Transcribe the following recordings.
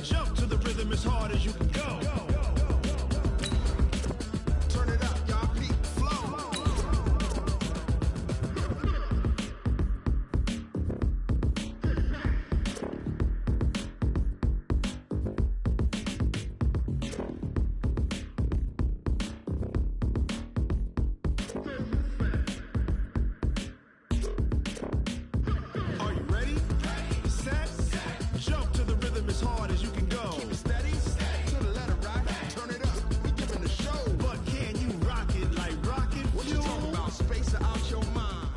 Jump to the rhythm as hard as you can go. Turn it up, y'all. Peak flow. Are you ready? Set. Jump to the rhythm as hard as you can go. Keep it steady. To the letter right. Turn it up. We giving the show. But can you rock it like rocket fuel? What you talking about? Space out your mind.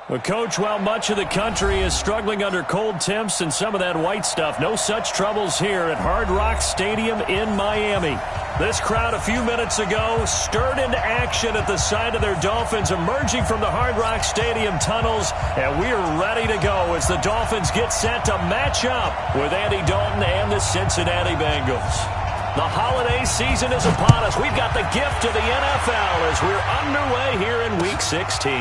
Well, Coach, while much of the country is struggling under cold temps and some of that white stuff, no such troubles here at Hard Rock Stadium in Miami. This crowd a few minutes ago stirred into action at the side of their Dolphins emerging from the Hard Rock Stadium tunnels, and we are ready to go as the Dolphins get set to match up with Andy Dalton and the Cincinnati Bengals. The holiday season is upon us. We've got the gift of the NFL as we're underway here in Week 16.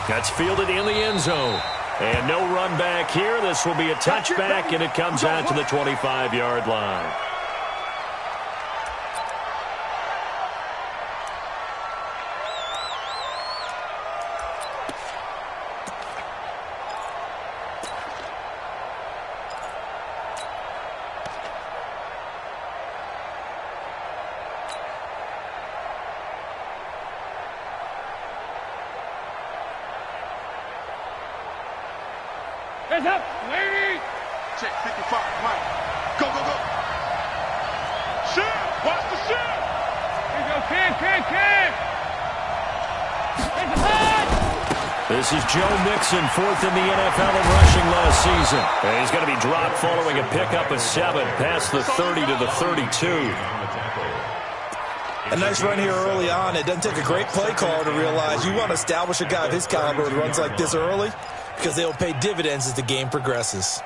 That's fielded in the end zone. And no run back here. This will be a touchback, and it comes out to the 25-yard line. Hands up, lady! Check 55, Mike. Go, go, go. Shoot! Watch the shoot! Here you go, kid! Hands up! This is Joe Mixon, fourth in the NFL in rushing last season. And he's going to be dropped following a pickup of 7 past the 30 to the 32. A nice run here early on. It doesn't take a great play caller to realize you want to establish a guy of his caliber with runs like this early, because they'll pay dividends as the game progresses.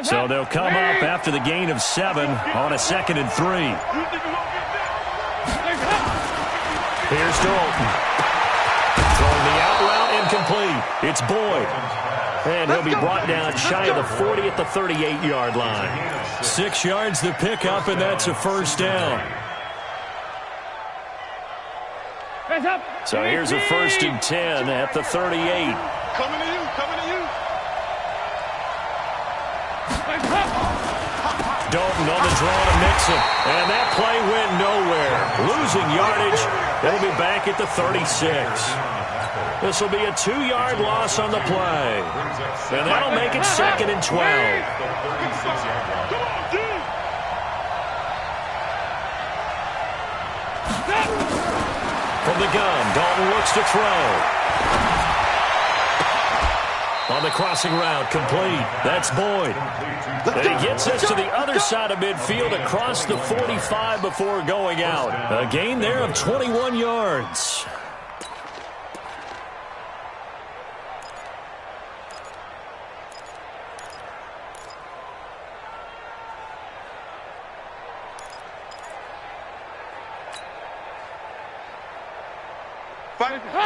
So they'll come up after the gain of 7 on a 2nd and 3. Here's Dalton. Throwing the out route incomplete. It's Boyd. And he'll be brought down shy of the 40 at the 38-yard line. 6 yards the pickup, and that's a first down. So here's a 1st and 10 at the 38. Coming to you, coming to you. Dalton on the draw to Mixon. And that play went nowhere. Losing yardage. They'll be back at the 36. This will be a 2-yard loss on the play. And that'll make it 2nd and 12. From the gun, Dalton looks to throw. On the crossing route, complete. That's Boyd. And he gets us to the other side of midfield across the 45 before going out. A gain there of 21 yards.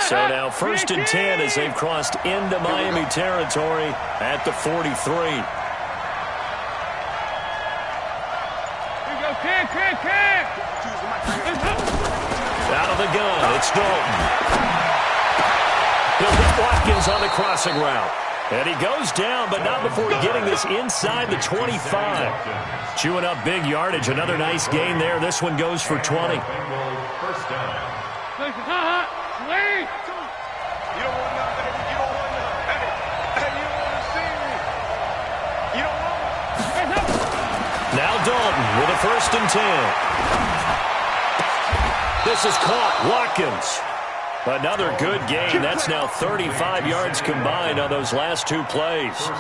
So now 1st and 10 as they've crossed into Miami territory at the 43. Here you go, kid! Out of the gun, it's Dalton. He'll hit Watkins on the crossing route. And he goes down, but not before getting this inside the 25. Chewing up big yardage. Another nice gain there. This one goes for 20. First down. Wait! You don't want none, baby. You don't want none. Hey, you don't want to see me. You don't want none. Now Dalton with a 1st and 10. This is caught. Watkins. Another good gain. That's now 35 yards combined on those last 2 plays.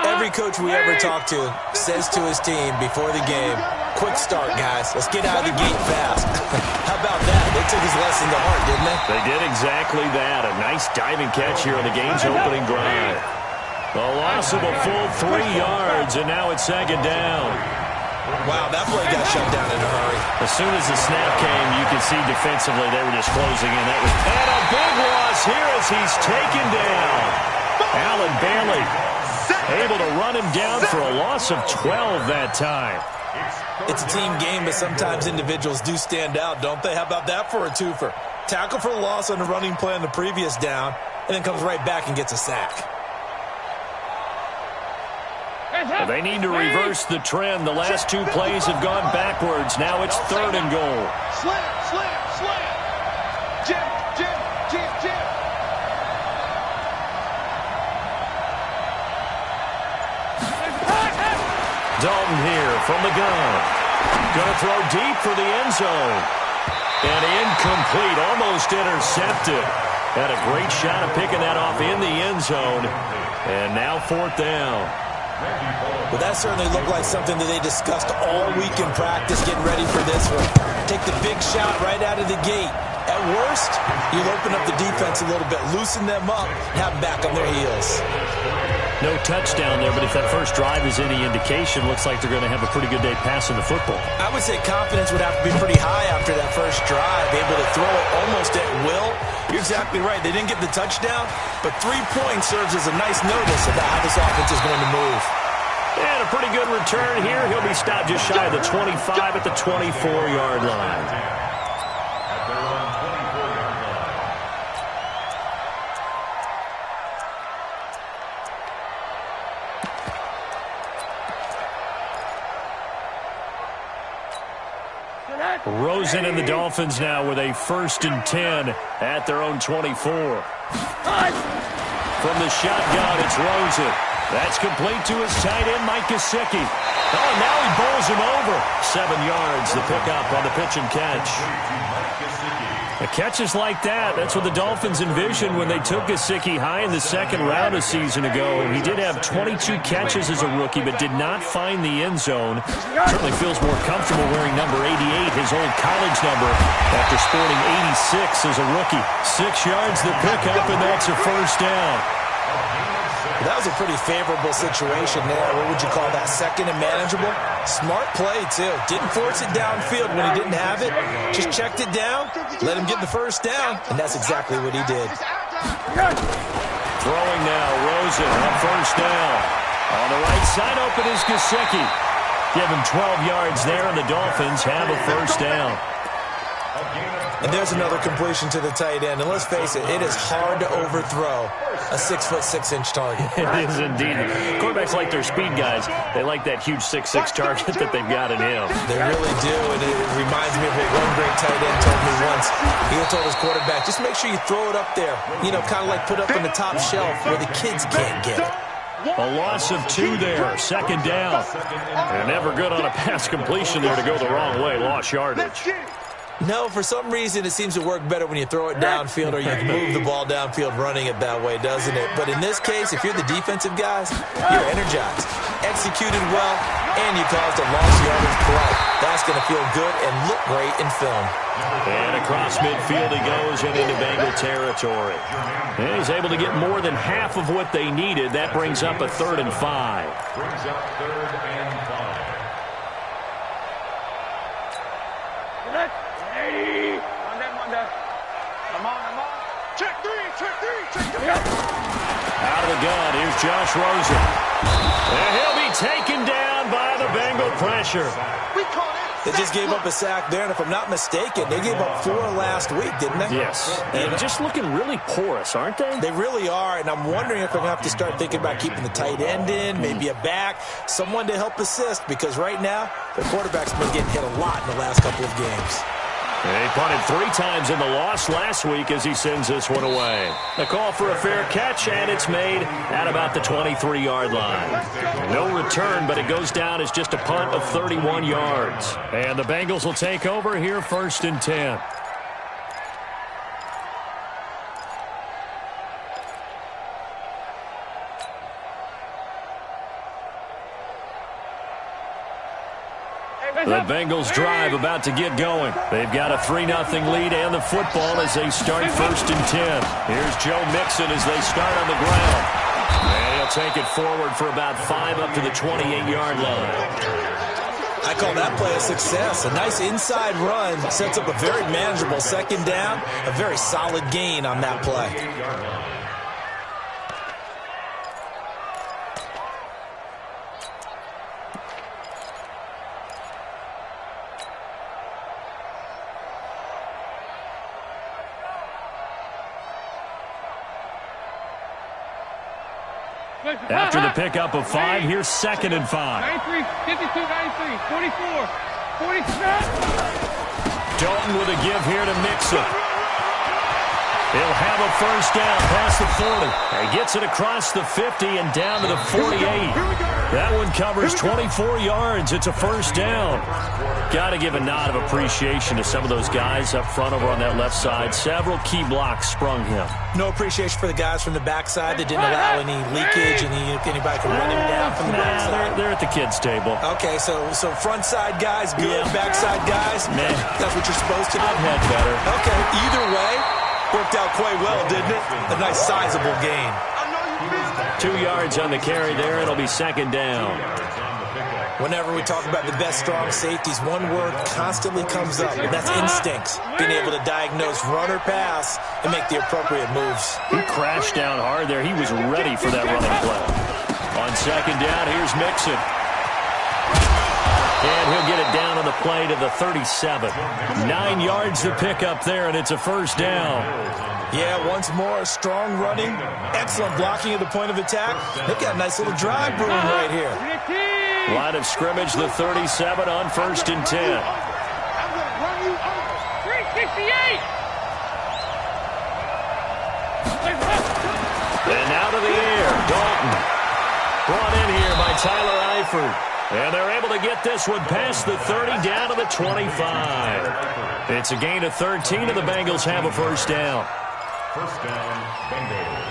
Every coach we ever talk to says to his team before the game, quick start, guys. Let's get out of the gate fast. How about that? They took his lesson to heart, didn't they? They did exactly that. A nice diving catch here on the game's opening drive. A loss of a full 3 yards, and now it's second down. Wow, that play got shut down in a hurry. As soon as the snap came, you could see defensively they were just closing in. And a big loss here as he's taken down. Alan Bailey able to run him down for a loss of 12 that time. It's a team game, but sometimes individuals do stand out, don't they? How about that for a twofer? Tackle for a loss on the running play on the previous down, and then comes right back and gets a sack. They need to reverse the trend. The last 2 plays have gone backwards. Now it's 3rd and goal. Slam, slam, slam. Jim, Jim, Jim, Jim. Dalton here from the gun. Gonna throw deep for the end zone. And incomplete, almost intercepted. Had a great shot of picking that off in the end zone. And now 4th down. Well, that certainly looked like something that they discussed all week in practice, getting ready for this one. Take the big shot right out of the gate. At worst, you'll open up the defense a little bit, loosen them up, have them back on their heels. No touchdown there, but if that first drive is any indication, looks like they're going to have a pretty good day passing the football. I would say confidence would have to be pretty high after that first drive, able to throw it almost at will. You're exactly right. They didn't get the touchdown, but 3 points serves as a nice notice about how this offense is going to move. And a pretty good return here. He'll be stopped just shy of the 25 at the 24-yard line. Rosen and the Dolphins now with a 1st and 10 at their own 24. From the shotgun, it's Rosen. That's complete to his tight end, Mike Gesicki. Oh, now he bowls him over. 7 yards, the pickup on the pitch and catch. The catches like that, that's what the Dolphins envisioned when they took Gesicki high in the 2nd round a season ago. He did have 22 catches as a rookie, but did not find the end zone. Certainly feels more comfortable wearing number 88, his old college number, after sporting 86 as a rookie. 6 yards the pickup, and that's a 1st down. That was a pretty favorable situation there. What would you call that? 2nd and manageable? Smart play, too. Didn't force it downfield when he didn't have it. Just checked it down, let him get the 1st down, and that's exactly what he did. Throwing now, Rosen on 1st down. On the right side, open is Gesicki. Give him 12 yards there, and the Dolphins have a 1st down. And there's another completion to the tight end. And let's face it, it is hard to overthrow a 6'6" target. It is indeed. Quarterbacks like their speed guys. They like that huge 6'6" target that they've got in him. They really do, and it reminds me of what one great tight end told me once. He told his quarterback, just make sure you throw it up there. You know, kind of like put up on the top shelf where the kids can't get it. A loss of 2 there, 2nd down. And never good on a pass completion there to go the wrong way. Lost yardage. No, for some reason, it seems to work better when you throw it downfield or you move the ball downfield running it that way, doesn't it? But in this case, if you're the defensive guys, you're energized, executed well, and you caused a lost yardage play. That's going to feel good and look great in film. And across midfield he goes and into Bengal territory. And he's able to get more than half of what they needed. That brings up a 3rd and 5. Brings up 3rd and 5. Out of the gun, here's Josh Rosen. And he'll be taken down by the Bengal pressure. They just gave up a sack there, and if I'm not mistaken, they gave up 4 last week, didn't they? Yes. And just looking really porous, aren't they? They really are, and I'm wondering if I'm going to have to start thinking about keeping the tight end in, maybe a back, someone to help assist, because right now, the quarterback's been getting hit a lot in the last couple of games. He punted 3 times in the loss last week as he sends this one away. A call for a fair catch, and it's made at about the 23-yard line. No return, but it goes down as just a punt of 31 yards. And the Bengals will take over here 1st and 10. The Bengals drive about to get going. They've got a 3-0 lead and the football as they start 1st and 10. Here's Joe Mixon as they start on the ground. And he'll take it forward for about 5 up to the 28-yard line. I call that play a success. A nice inside run sets up a very manageable 2nd down. A very solid gain on that play. After the pickup of 5, here's 2nd and 5. 93, 52, 93, 44, 47. Dalton with a give here to Mixon. He'll have a 1st down past the 40. He gets it across the 50 and down to the 48. That one covers 24 yards. It's a 1st down. Got to give a nod of appreciation to some of those guys up front over on that left side. Several key blocks sprung him. No appreciation for the guys from the backside that didn't allow any leakage and anybody could run him down from the backside. They're at the kids' table. Okay, so front side guys good, backside guys, man, that's what you're supposed to do. I've had better. Okay, either way, worked out quite well, didn't it? A nice sizable gain. 2 yards on the carry there. It'll be 2nd down. Whenever we talk about the best strong safeties, one word constantly comes up, and that's instincts. Being able to diagnose run or pass and make the appropriate moves. He crashed down hard there. He was ready for that running play. On 2nd down, here's Mixon. And he'll get it down on the play to the 37. 9 yards to pick up there, and it's a 1st down. Yeah, once more, strong running, excellent blocking at the point of attack. They've got a nice little drive brewing right here. Line of scrimmage, the 37 on 1st and 10. 368. And out of the air, Dalton. Brought in here by Tyler Eifert. And they're able to get this one past the 30 down to the 25. It's a gain of 13, and the Bengals have a 1st down. 1st down, Bengals.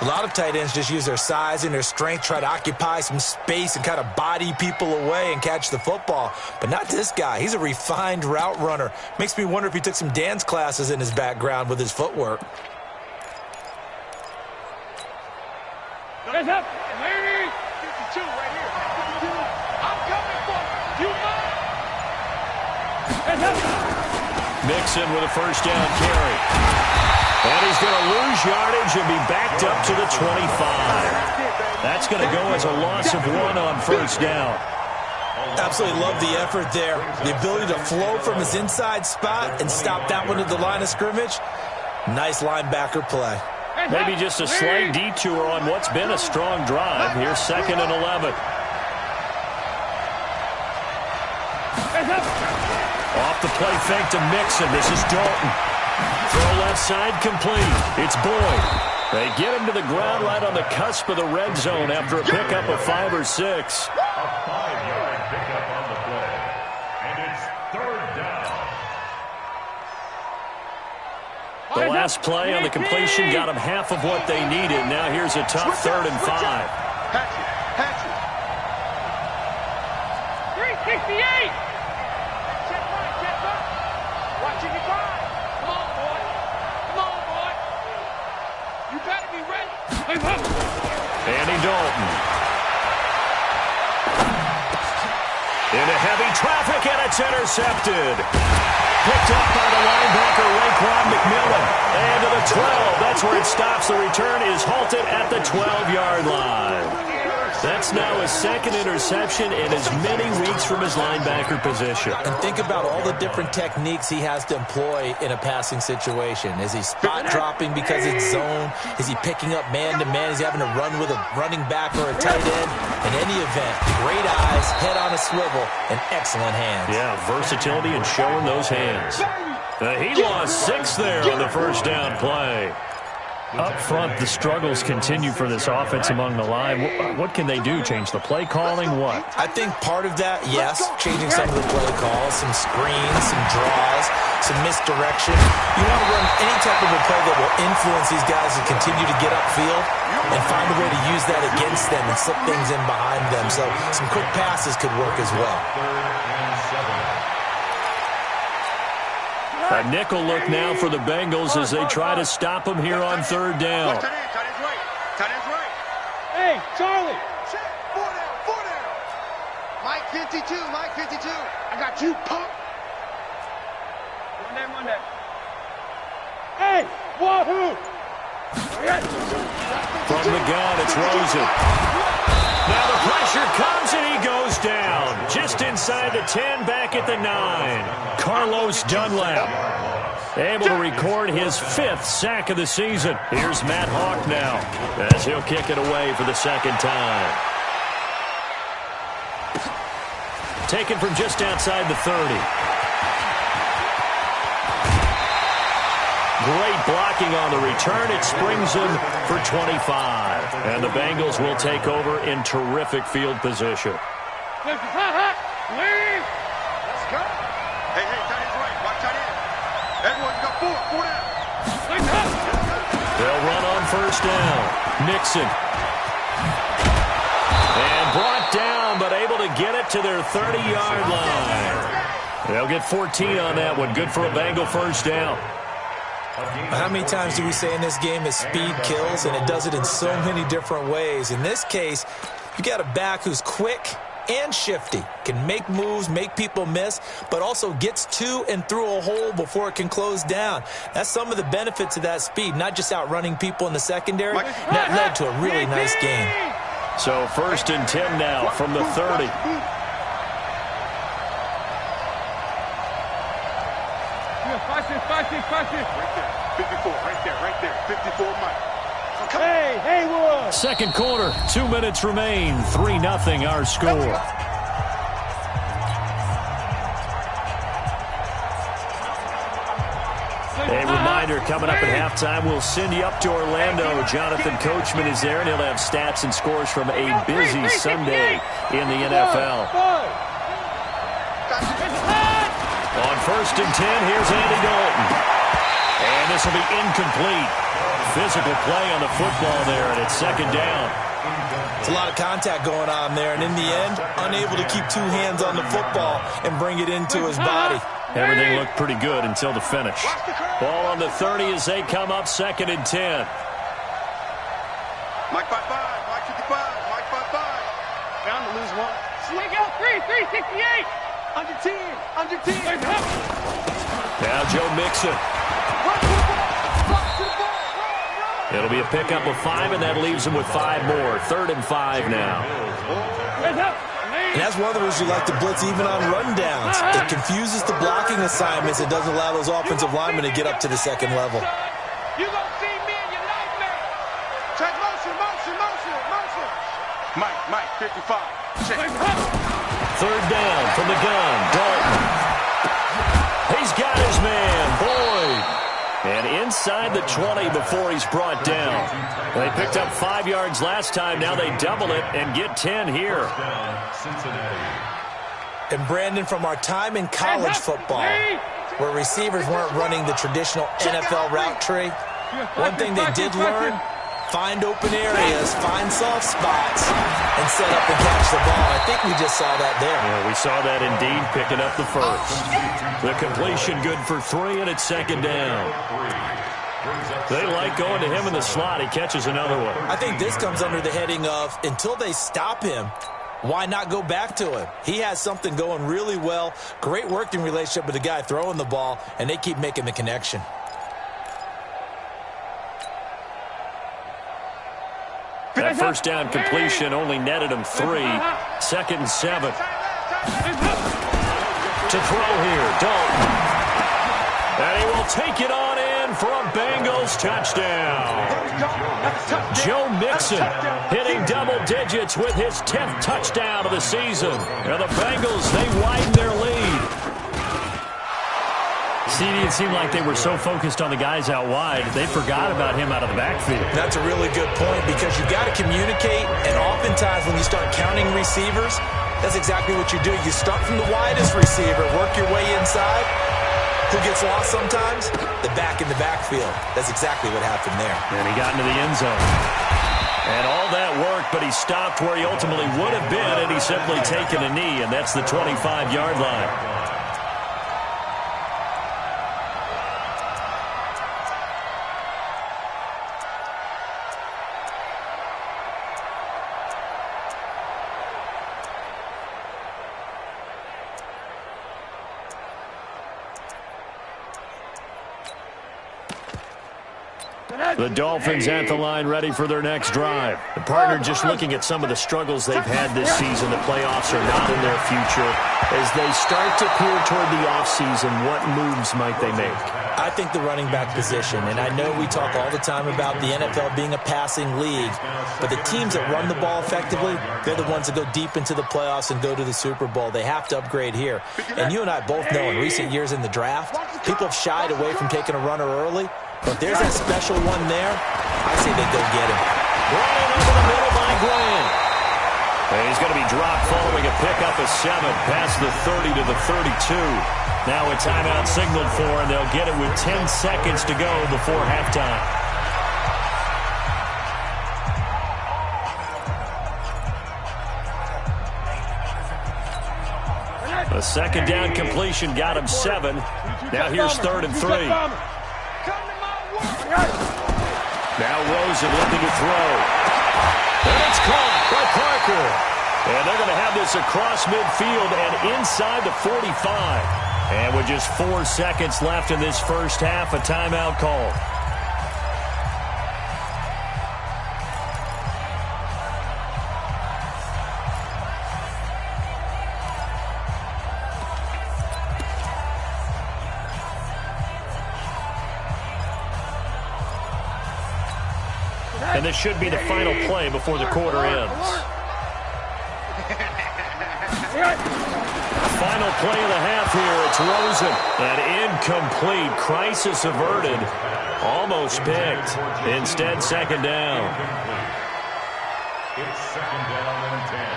A lot of tight ends just use their size and their strength, try to occupy some space and kind of body people away and catch the football. But not this guy. He's a refined route runner. Makes me wonder if he took some dance classes in his background with his footwork. Hands up. Larry. 52 right here. I'm coming for you. Hands up. Mixon with a 1st down carry. And he's going to lose yardage and be backed up to the 25. That's going to go as a loss of 1 on 1st down. Absolutely love the effort there. The ability to flow from his inside spot and stop that one at the line of scrimmage. Nice linebacker play. Maybe just a slight detour on what's been a strong drive. Here's 2nd and 11. Off the play fake to Mixon. This is Dalton. Throw left side complete. It's Boyd. They get him to the ground right on the cusp of the red zone after a pickup of 5 or 6. A 5-yard pickup on the play. And it's 3rd down. The last play on the completion got them half of what they needed. Now here's a tough 3rd and 5. Hatchet. 368. Check right. Watching it drive. Come on, boy. You better be ready. Andy Dalton. Into heavy traffic, and it's intercepted. Picked up by the linebacker, Raekwon McMillan. And to the 12. That's where it stops. The return is halted at the 12-yard line. That's now his 2nd interception in as many weeks from his linebacker position. And think about all the different techniques he has to employ in a passing situation. Is he spot dropping because it's zone? Is he picking up man-to-man? Is he having to run with a running back or a tight end? In any event, great eyes, head on a swivel, and excellent hands. Yeah, versatility and showing those hands. He lost 6 there on the 1st down play. Up front, the struggles continue for this offense among the line. What can they do? Change the play calling? What? I think part of that, yes, changing some of the play calls, some screens, some draws, some misdirection. You want to run any type of a play that will influence these guys to continue to get upfield and find a way to use that against them and slip things in behind them. So some quick passes could work as well. A nickel look now for the Bengals as they try to stop them here on third down. Tight end's right. Tight end's right. Hey, Charlie. Four down. Mike 52. I got you, punk. One day. Hey, wahoo. From the gun, it's Rosen. Now the pressure comes and he goes down. Just inside the 10, back at the 9. Carlos Dunlap able to record his 5th sack of the season. Here's Matt Hawk now as he'll kick it away for the second time. Taken from just outside the 30. Great blocking on the return. It springs him for 25. And the Bengals will take over in terrific field position. Let's go. Hey, tight end's right. Watch tight end. Everyone's got four down. They'll run on first down. Nixon. And brought down, but able to get it to their 30-yard line. They'll get 14 on that one. Good for a Bengal first down. How many times do we say in this game that speed kills, and it does it in so many different ways? In this case, you got a back who's quick and shifty, can make moves, make people miss, but also gets to and through a hole before it can close down. That's some of the benefits of that speed, not just outrunning people in the secondary. That led to a really nice game. So 1st and 10 now from the 30. Five, six. Right there. 54, right there. 54, Mike. Hey, Wood. Second quarter, 2 minutes remain. 3-0 our score. A reminder, coming up at halftime, we'll send you up to Orlando. Jonathan Coachman is there, and he'll have stats and scores from a busy Sunday in the NFL. On 1st and 10, here's Andy Dalton. And this will be incomplete. Physical play on the football there, and it's 2nd down. It's a lot of contact going on there, and in the end, unable to keep 2 hands on the football and bring it into his body. Everything looked pretty good until the finish. Ball on the 30 as they come up 2nd and 10. Mike 55, Mike 55. Bound to lose one. Swing out, 368. Under 10. Now Joe Mixon. It'll be a pickup of 5, and that leaves him with 5 more. 3rd and 5 now. And that's one of the reasons you like to blitz even on rundowns. It confuses the blocking assignments. It doesn't allow those offensive linemen to get up to the second level. You gonna see me in your nightmare. Check motion. Mike, 55. Check. 3rd down from the gun. Dalton. He's got his man, Boyd. And inside the 20 before he's brought down. They picked up 5 yards last time. Now they double it and get 10 here. And Brandon, from our time in college football, where receivers weren't running the traditional NFL route tree, one thing they did learn, find open areas, find soft spots, and set up and catch the ball. I think we just saw that there. Yeah, we saw that indeed, picking up the first. The completion good for 3, and it's 2nd down. They like going to him in the slot. He catches another one. I think this comes under the heading of, until they stop him, why not go back to him? He has something going really well. Great working relationship with the guy throwing the ball, and they keep making the connection. That first down completion only netted him 3. 2nd and 7. To throw here, Dalton. And he will take it on in for a Bengals touchdown. Joe Mixon hitting double digits with his 10th touchdown of the season. And the Bengals, they widen their lead. CD, it seemed like they were so focused on the guys out wide, they forgot about him out of the backfield. That's a really good point because you've got to communicate, and oftentimes when you start counting receivers, that's exactly what you do. You start from the widest receiver, work your way inside. Who gets lost sometimes? The back in the backfield. That's exactly what happened there. And he got into the end zone. And all that worked, but he stopped where he ultimately would have been, and he's simply taken a knee, and that's the 25-yard line. The Dolphins at the line ready for their next drive. The partner just looking at some of the struggles they've had this season. The playoffs are not in their future. As they start to peer toward the offseason, what moves might they make? I think the running back position, and I know we talk all the time about the NFL being a passing league, but the teams that run the ball effectively, they're the ones that go deep into the playoffs and go to the Super Bowl. They have to upgrade here. And you and I both know in recent years in the draft, people have shied away from taking a runner early. But if there's that special one there, I say they go get him. Running over the middle by Graham. And he's going to be dropped following a pickup of 7 past the 30 to the 32. Now a timeout signaled for, and they'll get it with 10 seconds to go before halftime. A second down completion got him 7. Now here's 3rd and 3. Now Rosen looking to throw. And it's caught by Parker. And they're going to have this across midfield and inside the 45. And with just 4 seconds left in this first half, a timeout call. And this should be the final play before the quarter ends. Final play of the half here. It's Rosen. And incomplete. Crisis averted. Almost picked. Instead, second down. It's second down and 10.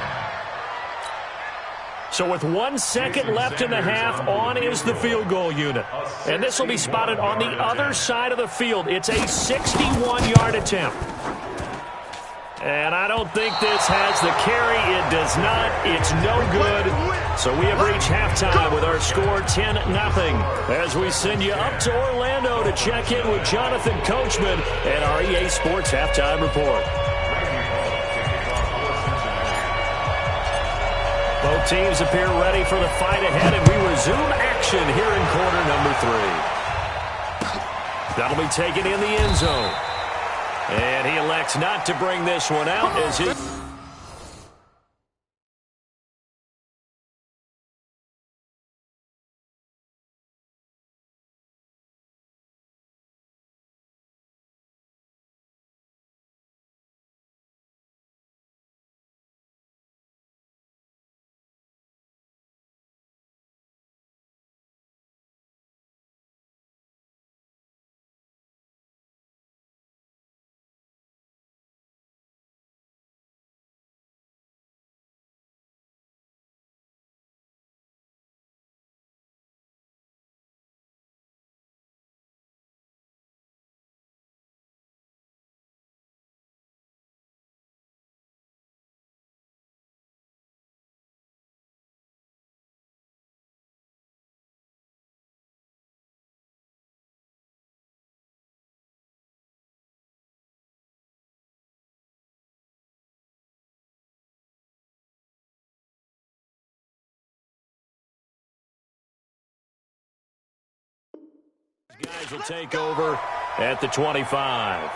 So with 1 second left in the half, on is the field goal unit. And this will be spotted on the other side of the field. It's a 61-yard attempt. And I don't think this has the carry. It does not. It's no good. So we have reached halftime with our score 10-0. As we send you up to Orlando to check in with Jonathan Coachman and our EA Sports Halftime Report. Both teams appear ready for the fight ahead, and we resume action here in quarter number 3. That'll be taken in the end zone. And he elects not to bring this one out as his... Guys will take over at the 25.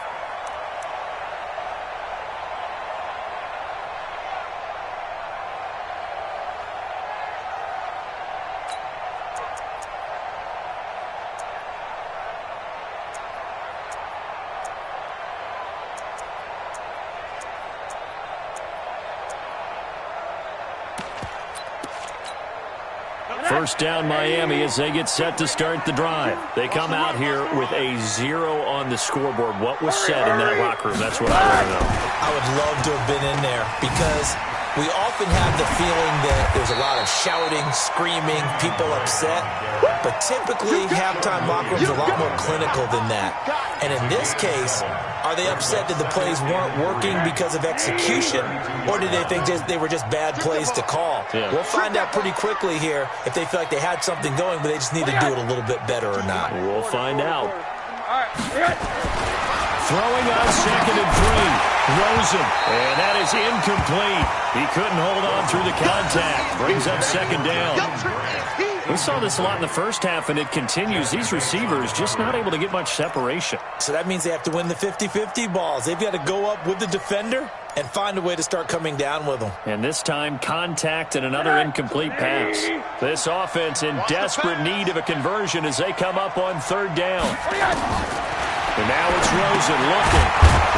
First down Miami as they get set to start the drive. They come out here with a 0 on the scoreboard. What was said in that locker room? That's what I want to know. I would love to have been in there because we often have the feeling that there's a lot of shouting, screaming, people upset. But typically, halftime locker rooms are a lot more clinical than that. And in this case, are they upset that the plays weren't working because of execution, or did they think they were just bad plays to call? Yeah. We'll find out pretty quickly here if they feel like they had something going, but they just need to do it a little bit better or not. We'll find out. Throwing on 2nd and 3. Rosen. And that is incomplete. He couldn't hold on through the contact. Brings up 2nd down. We saw this a lot in the first half, and it continues. These receivers just not able to get much separation. So that means they have to win the 50-50 balls. They've got to go up with the defender and find a way to start coming down with them. And this time, contact and another incomplete pass. This offense in desperate need of a conversion as they come up on 3rd down. And now it's Rosen looking.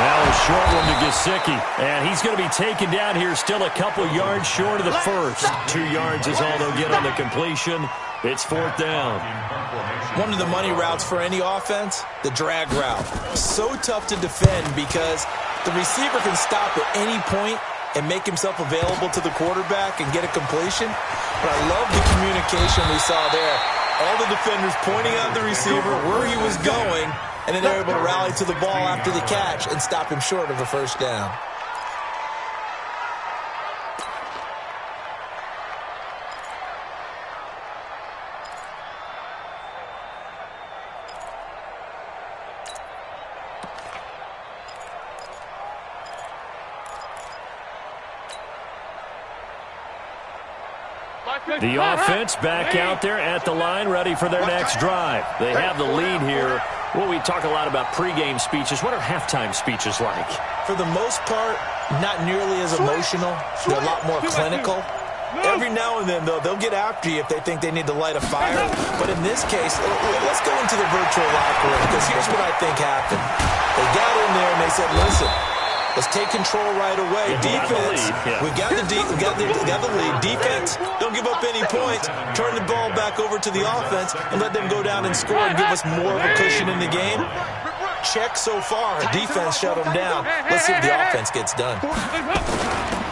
Now a short one to Gesicki. And he's going to be taken down here still a couple yards short of the first. 2 yards is all they'll get on the completion. It's 4th down. One of the money routes for any offense, the drag route. So tough to defend because the receiver can stop at any point and make himself available to the quarterback and get a completion. But I love the communication we saw there. All the defenders pointing out the receiver where he was going, and then they're able to rally to the ball after the catch and stop him short of a first down. The offense back out there at the line, ready for their next drive. They have the lead here. Well, we talk a lot about pregame speeches. What are halftime speeches like? For the most part, not nearly as emotional. They're a lot more clinical. Every now and then, though, they'll get after you if they think they need to light a fire. But in this case, let's go into the virtual locker room, because here's what I think happened. They got in there and they said, listen, let's take control right away. Defense, we've got the lead. Defense, don't give up any points. Turn the ball back over to the offense and let them go down and score and give us more of a cushion in the game. Check so far. Defense shut them down. Let's see if the offense gets done.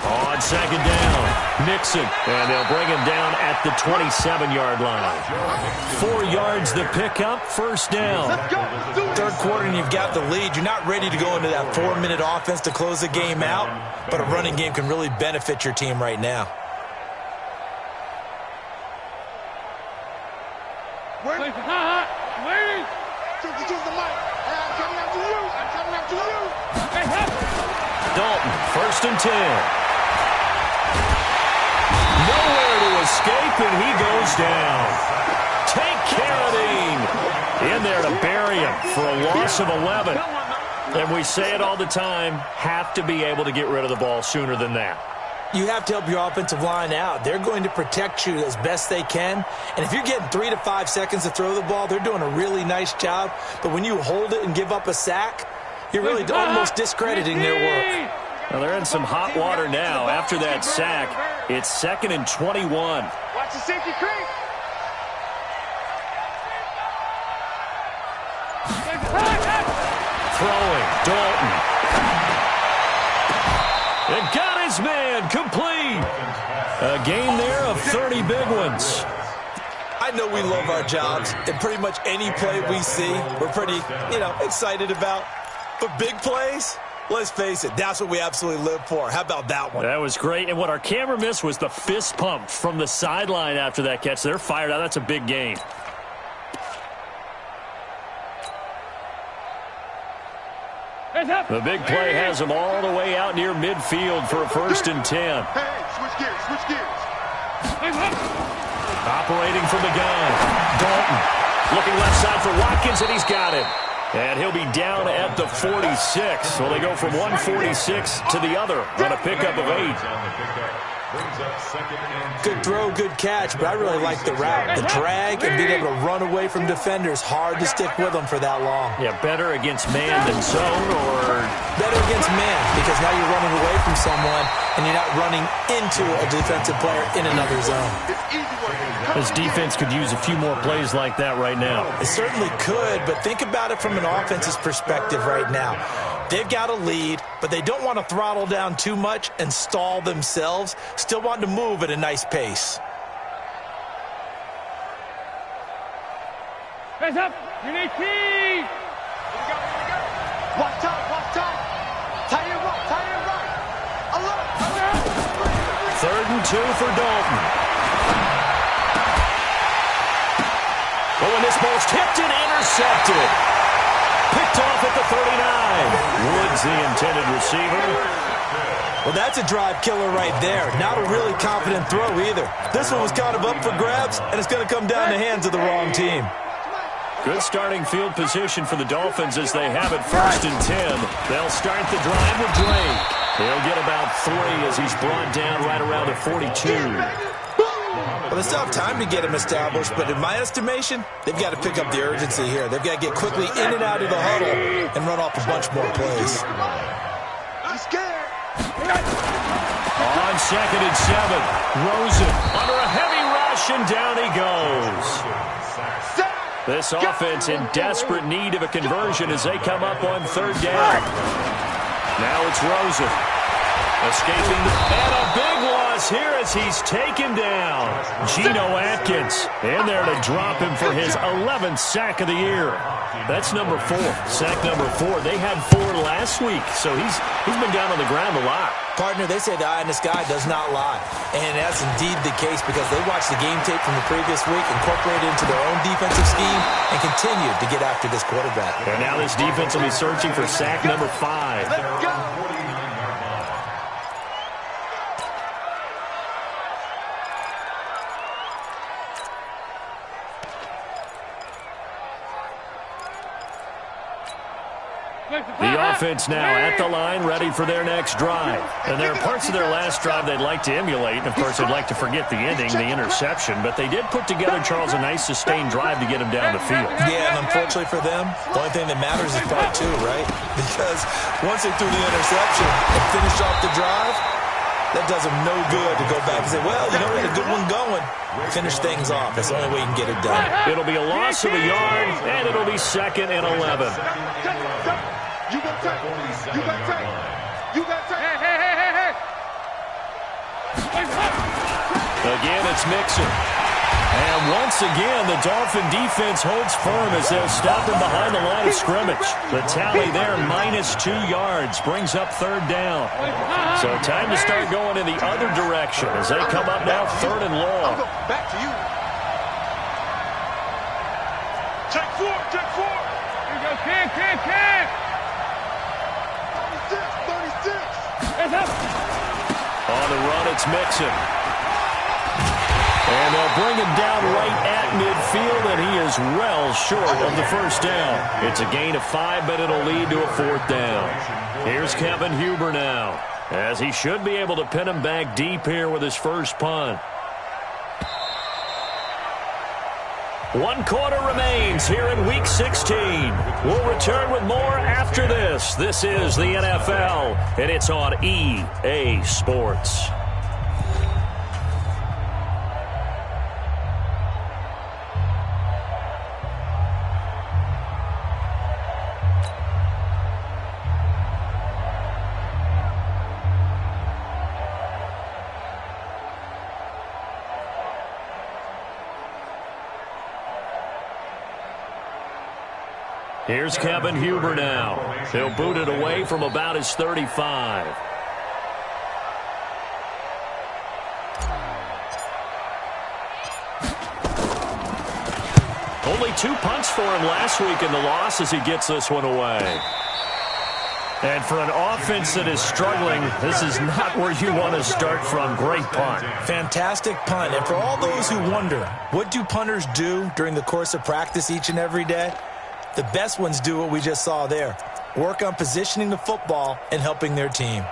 On 2nd down, Nixon, and they'll bring him down at the 27-yard line. 4 yards the pickup, 1st down. 3rd quarter and you've got the lead. You're not ready to go into that 4-minute offense to close the game out, but a running game can really benefit your team right now. Waiting. Choose the mic. I'm coming after you. I'm coming after you. Dalton, 1st and 10. Nowhere to escape, and he goes down. Take care of him. In there to bury him for a loss of 11. And we say it all the time, have to be able to get rid of the ball sooner than that. You have to help your offensive line out. They're going to protect you as best they can. And if you're getting 3 to 5 seconds to throw the ball, they're doing a really nice job. But when you hold it and give up a sack, you're really almost discrediting their work. Well, they're in some hot water now. After that sack, it's 2nd and 21. Watch the safety creep. Throwing, Dalton. And got his man, complete. A gain there of 30 big ones. I know we love our jobs, and pretty much any play we see, we're pretty, excited about. But big plays, let's face it, that's what we absolutely live for. How about that one? That was great. And what our camera missed was the fist pump from the sideline after that catch. They're fired out. That's a big gain. The big play has them all the way out near midfield for a 1st and 10. Hey, switch gears. Operating from the gun. Dalton looking left side for Watkins, and he's got it. And he'll be down at the 46. So they go from 146 to the other on a pickup of 8. Brings up second and Good throw, good catch, but I really like the route. The drag and being able to run away from defenders, hard to stick with them for that long. Yeah, better against man than zone, or better against man, because now you're running away from someone and you're not running into a defensive player in another zone. this defense could use a few more plays like that right now. It certainly could, but think about it from an offense's perspective right now. They've got a lead, but they don't want to throttle down too much and stall themselves. Still want to move at a nice pace. Hands up! You need key! Watch out, watch out! Tie it right! Alert! 3rd and 2 for Dalton. Oh, and this ball's tipped and intercepted. Picked off at the 39. Woods the intended receiver. Well, that's a drive killer right there. Not a really confident throw either. This one was kind of up for grabs, and it's going to come down the hands of the wrong team. Good starting field position for the Dolphins as they have it 1st and 10. They'll start the drive with Drake. He'll get about 3 as he's brought down right around the 42. Well, they still have time to get him established, but in my estimation, they've got to pick up the urgency here. They've got to get quickly in and out of the huddle and run off a bunch more plays. I'm scared. On 2nd and 7, Rosen under a heavy rush, and down he goes. This offense in desperate need of a conversion as they come up on 3rd down. Now it's Rosen. Escaping, and a big loss here as he's taken down. Geno Atkins in there to drop him for his 11th sack of the year. That's number 4, sack number 4. They had 4 last week, so he's been down on the ground a lot. Partner, they say the eye in the sky does not lie. And that's indeed the case because they watched the game tape from the previous week, incorporated it into their own defensive scheme, and continued to get after this quarterback. And now this defense will be searching for sack number 5. Let's go. The offense now at the line, ready for their next drive. And there are parts of their last drive they'd like to emulate, and of course they'd like to forget the ending, the interception, but they did put together, Charles, a nice sustained drive to get them down the field. Yeah, and unfortunately for them, the only thing that matters is part 2, right? Because once they threw the interception and finished off the drive, that does them no good to go back and say, well, you know, we had a good one going. Finish things off. That's the only way you can get it done. It'll be a loss of a yard, and it'll be 2nd and 11. You got take. You got take. You got take. Hey. Again, it's Mixon. And once again, the Dolphin defense holds firm as they'll stop him behind the line of scrimmage. The tally there, -2 yards, brings up 3rd down. So time to start going in the other direction as they come up now 3rd and long. Back to you. Check 4. Here you go, Ken. 36. On the run, it's Mixon. And they'll bring him down right at midfield, and he is well short of the 1st down. It's a gain of 5, but it'll lead to a 4th down. Here's Kevin Huber now, as he should be able to pin him back deep here with his first punt. 1 quarter remains here in Week 16. We'll return with more after this. This is the NFL, and it's on EA Sports. Here's Kevin Huber now. He'll boot it away from about his 35. Only 2 punts for him last week in the loss as he gets this one away. And for an offense that is struggling, this is not where you want to start from. Great punt. Fantastic punt. And for all those who wonder, what do punters do during the course of practice each and every day? The best ones do what we just saw there. Work on positioning the football and helping their team.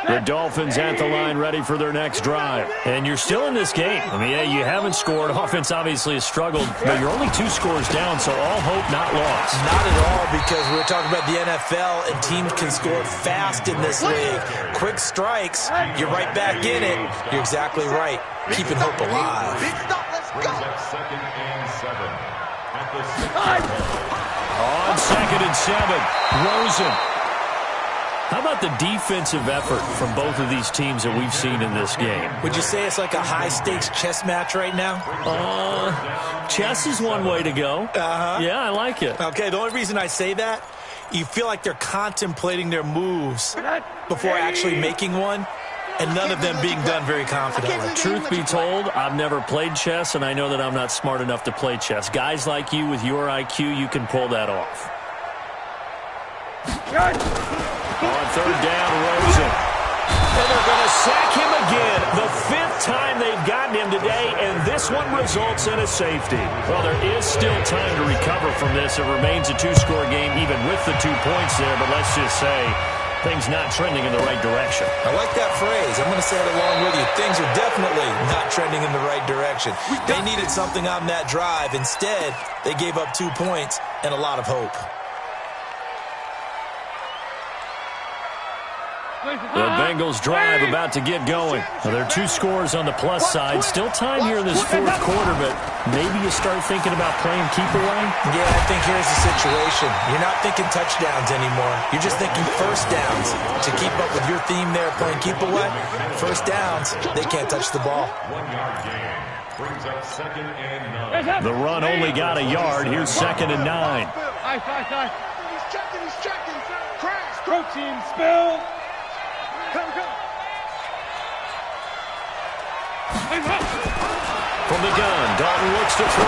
The Dolphins at the line ready for their next drive. And you're still in this game. I mean, yeah, you haven't scored. Offense obviously has struggled, but you're only 2 scores down, so all hope not lost. Not at all, because we're talking about the NFL, and teams can score fast in this league. Quick strikes, you're right back in it. You're exactly right. Keeping hope alive. Brings up 2nd and 7 at the 6. On 2nd and 7, Rosen. How about the defensive effort from both of these teams that we've seen in this game? Would you say it's like a high-stakes chess match right now? Chess is one way to go. Yeah, I like it. Okay, the only reason I say that, you feel like they're contemplating their moves before actually making one, and none of them being done very confidently. Truth be told, I've never played chess, and I know that I'm not smart enough to play chess. Guys like you with your IQ, you can pull that off. On 3rd down, Rosen. And they're going to sack him again. The 5th time they've gotten him today, and this one results in a safety. Well, there is still time to recover from this. It remains a 2-score game even with the 2 points there, but let's just say things not trending in the right direction. I like that phrase. I'm going to say it along with you. Things are definitely not trending in the right direction. They needed something on that drive. Instead, they gave up 2 points and a lot of hope. The Bengals drive about to get going. Well, there are 2 scores on the plus side. Still time here in this 4th quarter, but maybe you start thinking about playing keep away? Yeah, I think here's the situation. You're not thinking touchdowns anymore. You're just thinking first downs. To keep up with your theme there, playing keep away, first downs, they can't touch the ball. 1-yard gain. Brings up 2nd and 9. The run only got a yard. Here's 2nd and 9. He's checking. Crash. Protein spill. Come. From the gun, Dalton looks to throw.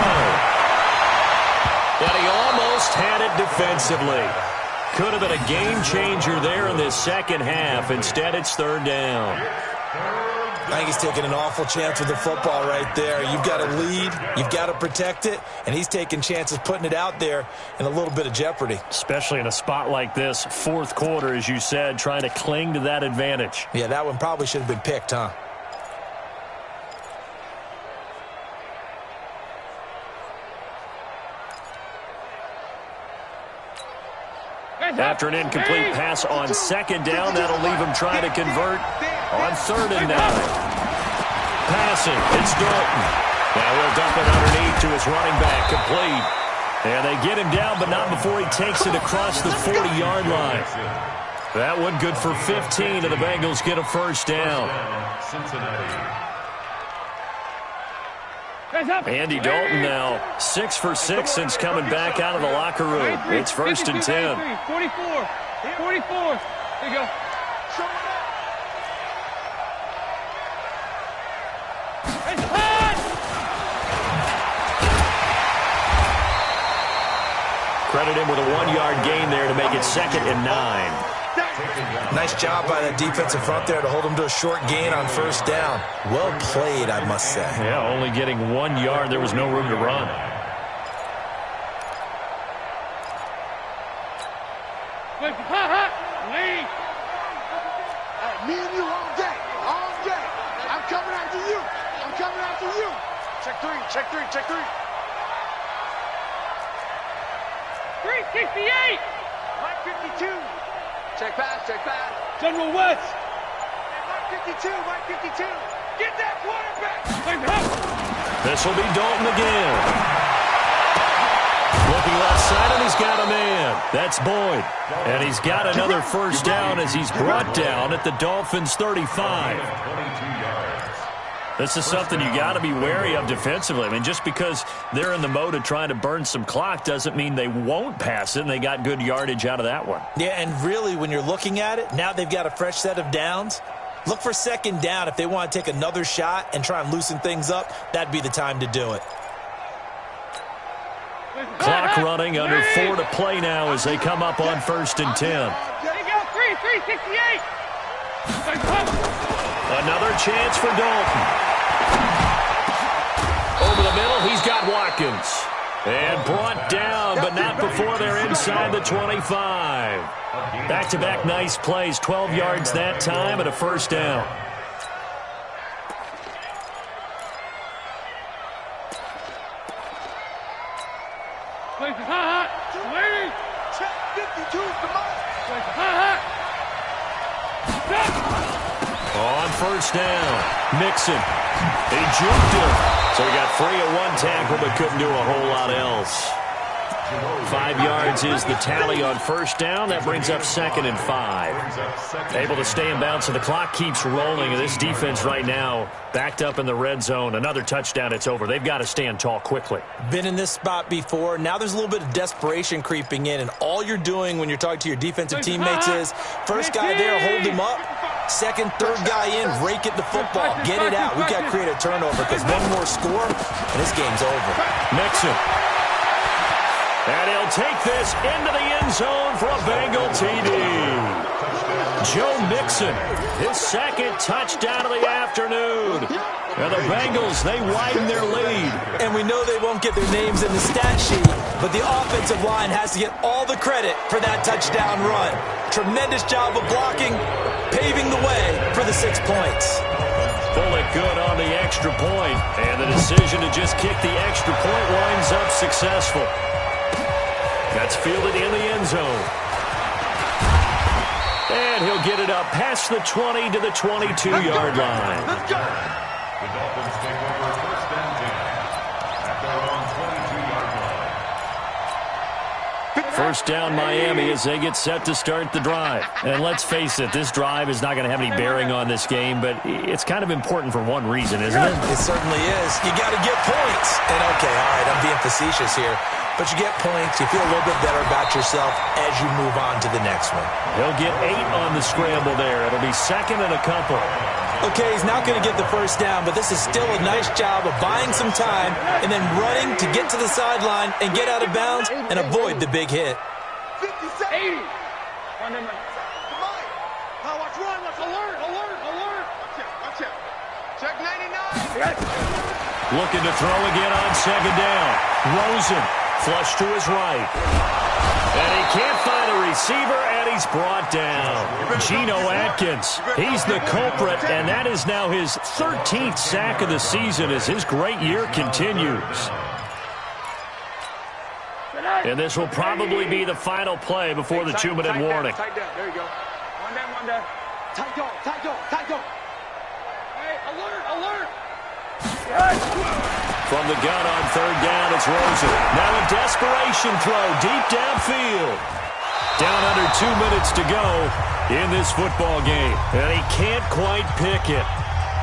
And he almost had it defensively. Could have been a game changer there in this 2nd half. Instead, it's 3rd down. I think he's taking an awful chance with the football right there. You've got to lead, you've got to protect it, and he's taking chances putting it out there in a little bit of jeopardy. Especially in a spot like this, 4th quarter, as you said, trying to cling to that advantage. Yeah, that one probably should have been picked, huh? After an incomplete pass on 2nd down, that'll leave him trying to convert on 3rd and 9. Passing, it's Dalton. Now he'll dump it underneath to his running back, complete. And they get him down, but not before he takes it across the 40-yard line. That one good for 15, and the Bengals get a 1st down. Cincinnati. Andy Dalton now 6 for 6 since coming back out of the locker room. It's 1st and 10. 44. There you go. Credit him with a 1-yard gain there to make it 2nd and 9. Nice job by the defensive front there to hold him to a short gain on 1st down. Well played, I must say. Yeah, only getting 1 yard. There was no room to run. Me and you all day. I'm coming after you. Check three. 368. Mike 52. Check pass. General West. Mike 52. Get that quarterback. This will be Dalton again. Looking left side, and he's got a man. That's Boyd. And he's got another 1st down as he's brought down at the Dolphins' 35. 22 yards. This is something you got to be wary of defensively. I mean, just because they're in the mode of trying to burn some clock doesn't mean they won't pass it, and they got good yardage out of that one. Yeah, and really, when you're looking at it, now they've got a fresh set of downs. Look for 2nd down. If they want to take another shot and try and loosen things up, that'd be the time to do it. Clock running, under 4 to play now as they come up on 1st and 10. There you go. 368. Another chance for Dalton. Over the middle, he's got Watkins. And brought down, but not before they're inside inside the 25. Back-to-back nice plays, 12 yards that time and a first down. On first down, Mixon. He juked him. So he got free of one tackle but couldn't do a whole lot else. 5 yards is the tally on first down. That brings up 2nd and 5. Able to stay in bounds, so the clock keeps rolling. And this defense right now backed up in the red zone. Another touchdown, it's over. They've got to stand tall quickly. Been in this spot before. Now there's a little bit of desperation creeping in. And all you're doing when you're talking to your defensive teammates is, first guy there, hold him up. Second, third guy in, rake at the football. Get it out. We've got to create a turnover because one more score, and this game's over. Mixon. And he'll take this into the end zone for a Bengal TD. Joe Mixon, his second touchdown of the afternoon. And the Bengals, they widen their lead. And we know they won't get their names in the stat sheet, but the offensive line has to get all the credit for that touchdown run. Tremendous job of blocking, paving the way for the 6 points. Bullet good on the extra point, and the decision to just kick the extra point winds up successful. That's fielded in the end zone. And he'll get it up past the 20 to the 22-yard line. The Dolphins take over first and 10 at their own 22-yard line. First down Miami as they get set to start the drive. And let's face it, this drive is not going to have any bearing on this game, but it's kind of important for one reason, isn't it? It certainly is. You got to get points. And okay, all right, I'm being facetious here. But you get points, you feel a little bit better about yourself as you move on to the next one. He'll get 8 on the scramble there. It'll be 2nd and a couple. Okay, he's not going to get the first down, but this is still a nice job of buying some time and then running to get to the sideline and get out of bounds and avoid the big hit. 80. Come on. Now watch run. Watch alert. Watch out. Check 99. Looking to throw again on 2nd down. Rosen. Flush to his right. And he can't find a receiver, and he's brought down. Geno Atkins, he's the culprit, and that is now his 13th sack of the season as his great year continues. And this will probably be the final play before the 2-minute warning. Tight down. There you go. One down. Tight go. Hey, alert. From the gun on 3rd down, it's Rosen. Now a desperation throw deep downfield. Down under 2 minutes to go in this football game. And he can't quite pick it.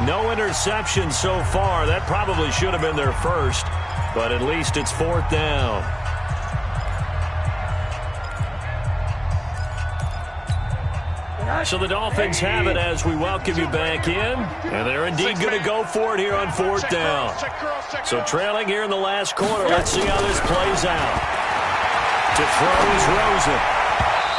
No interception so far. That probably should have been their first. But at least it's 4th down. So the Dolphins have it as we welcome you back in. And they're indeed going to go for it here on 4th down. So trailing here in the last quarter, let's see how this plays out. To throw is Rosen.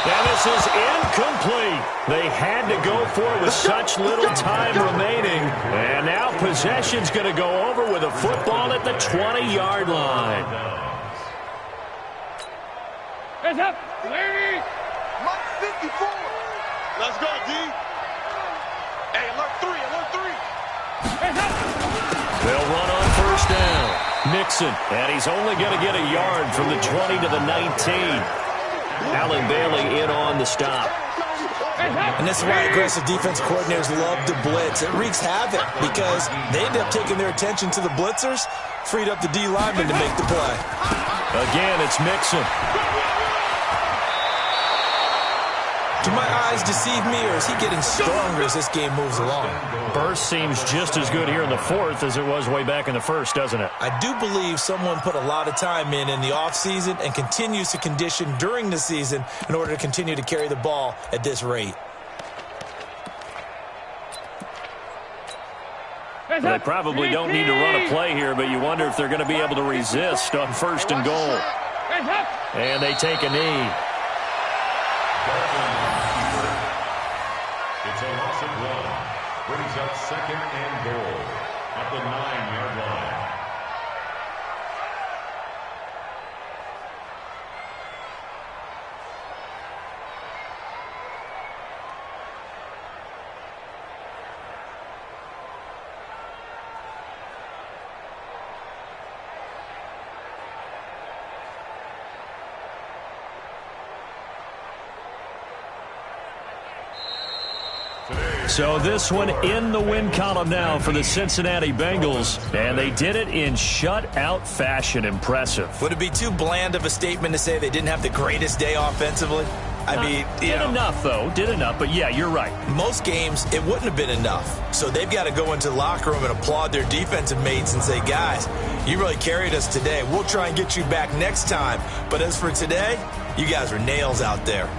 And this is incomplete. They had to go for it with such little time remaining. And now possession's going to go over with a football at the 20-yard line. Hands up. Lady. Mike 54. Let's go, D. Hey, alert 3. Hands up. They'll run on 1st down. Mixon, and he's only going to get a yard from the 20 to the 19. Alan Bailey in on the stop. And this is why aggressive defense coordinators love to blitz. It wreaks havoc because they end up taking their attention to the blitzers, freed up the D lineman to make the play. Again, it's Mixon. Do my eyes deceive me, or is he getting stronger as this game moves along? Burst seems just as good here in the 4th as it was way back in the 1st, doesn't it? I do believe someone put a lot of time in the offseason and continues to condition during the season in order to continue to carry the ball at this rate. They probably don't need to run a play here, but you wonder if they're going to be able to resist on 1st and goal. And they take a knee. It's a loss of 1. Brings up 2nd and goal at the 9-yard line. So this one in the win column now for the Cincinnati Bengals, and they did it in shutout fashion. Impressive. Would it be too bland of a statement to say they didn't have the greatest day offensively? I mean, did enough, though. Did enough, but yeah, you're right. Most games, it wouldn't have been enough. So they've got to go into the locker room and applaud their defensive mates and say, guys, you really carried us today. We'll try and get you back next time. But as for today, you guys are nails out there.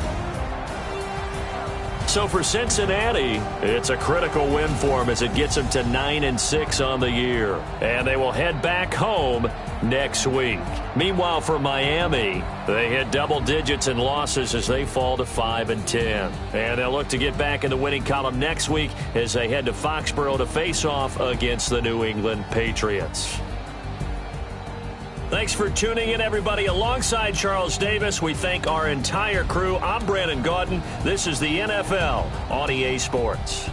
So for Cincinnati, it's a critical win for them as it gets them to 9-6 on the year. And they will head back home next week. Meanwhile, for Miami, they hit double digits in losses as they fall to 5-10. And they'll look to get back in the winning column next week as they head to Foxborough to face off against the New England Patriots. Thanks for tuning in, everybody. Alongside Charles Davis, we thank our entire crew. I'm Brandon Gaudin. This is the NFL on EA Sports.